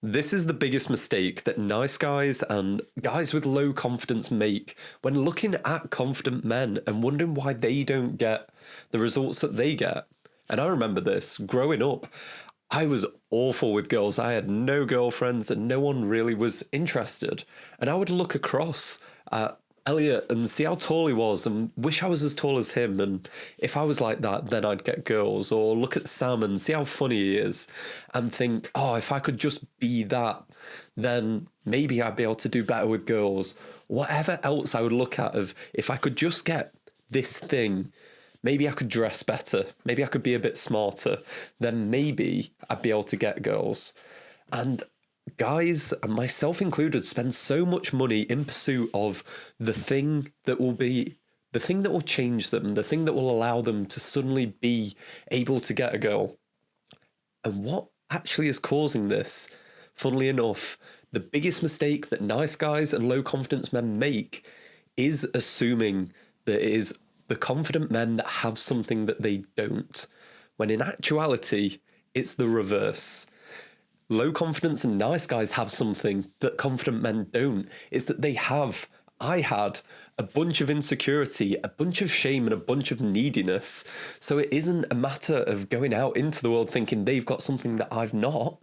This is the biggest mistake that nice guys and guys with low confidence make when looking at confident men and wondering why they don't get the results that they get. And I remember this growing up. I was awful with girls. I had no girlfriends and no one really was interested. And I would look across at Elliot and see how tall he was and wish I was as tall as him. And if I was like that, then I'd get girls. Or look at Sam and see how funny he is and think, oh, if I could just be that, then maybe I'd be able to do better with girls. Whatever else I would look at of if I could just get this thing, maybe I could dress better, maybe I could be a bit smarter, then maybe I'd be able to get girls. And guys, and myself included, spend so much money in pursuit of the thing that will be the thing that will change them, the thing that will allow them to suddenly be able to get a girl. And what actually is causing this, funnily enough, the biggest mistake that nice guys and low confidence men make is assuming that it is the confident men that have something that they don't, when in actuality, it's the reverse. Low confidence and nice guys have something that confident men don't. It's that I had a bunch of insecurity, a bunch of shame, and a bunch of neediness. So it isn't a matter of going out into the world thinking they've got something that I've not.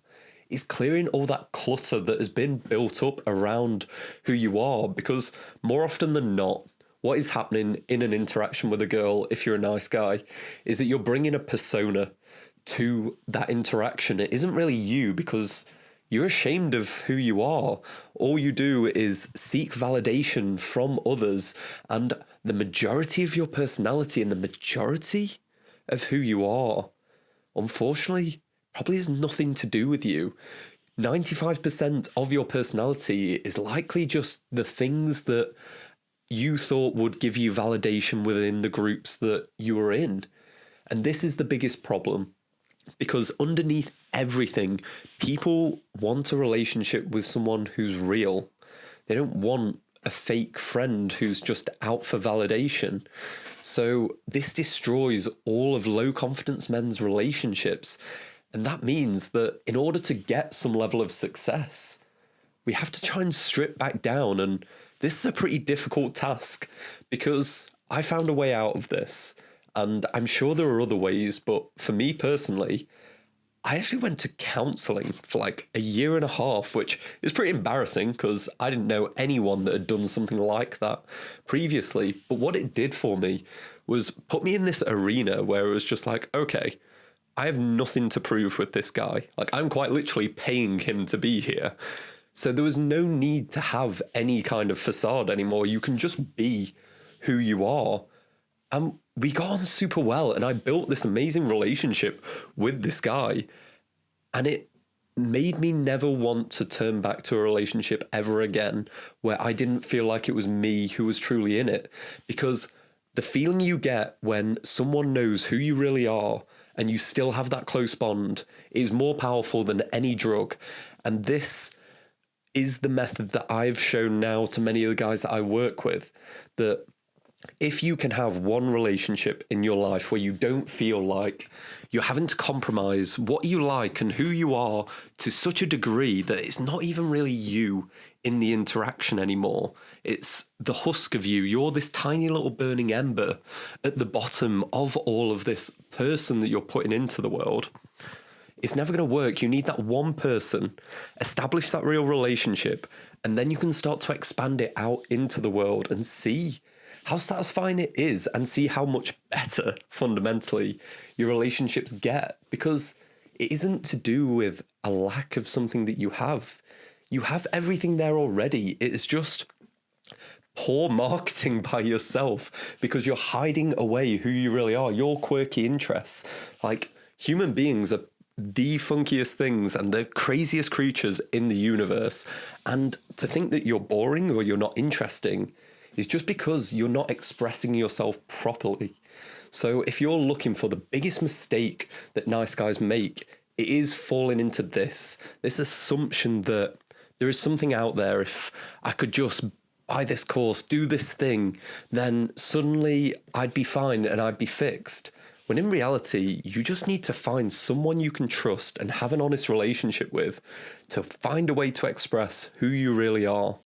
It's clearing all that clutter that has been built up around who you are, because more often than not, what is happening in an interaction with a girl, if you're a nice guy, is that you're bringing a persona to that interaction. It isn't really you because you're ashamed of who you are. All you do is seek validation from others, and the majority of your personality and the majority of who you are, unfortunately, probably has nothing to do with you. 95% of your personality is likely just the things that you thought would give you validation within the groups that you were in. And this is the biggest problem. Because underneath everything, people want a relationship with someone who's real. They don't want a fake friend who's just out for validation. So this destroys all of low confidence men's relationships. And that means that in order to get some level of success, we have to try and strip back down. And this is a pretty difficult task because I found a way out of this. And I'm sure there are other ways, but for me personally, I actually went to counselling for like a year and a half, which is pretty embarrassing because I didn't know anyone that had done something like that previously. But what it did for me was put me in this arena where it was just like, okay, I have nothing to prove with this guy. Like, I'm quite literally paying him to be here. So there was no need to have any kind of facade anymore. You can just be who you are. And we got on super well, and I built this amazing relationship with this guy, and it made me never want to turn back to a relationship ever again where I didn't feel like it was me who was truly in it. Because the feeling you get when someone knows who you really are and you still have that close bond is more powerful than any drug. And this is the method that I've shown now to many of the guys that I work with, that if you can have one relationship in your life where you don't feel like you're having to compromise what you like and who you are to such a degree that it's not even really you in the interaction anymore. It's the husk of you. You're this tiny little burning ember at the bottom of all of this person that you're putting into the world. It's never going to work. You need that one person, establish that real relationship, and then you can start to expand it out into the world and see how satisfying it is and see how much better fundamentally your relationships get, because it isn't to do with a lack of something that you have. You have everything there already. It's just poor marketing by yourself because you're hiding away who you really are, your quirky interests. Like, human beings are the funkiest things and the craziest creatures in the universe. And to think that you're boring or you're not interesting is just because you're not expressing yourself properly. So if you're looking for the biggest mistake that nice guys make, it is falling into this assumption that there is something out there. If I could just buy this course, do this thing, then suddenly I'd be fine and I'd be fixed. When in reality, you just need to find someone you can trust and have an honest relationship with to find a way to express who you really are.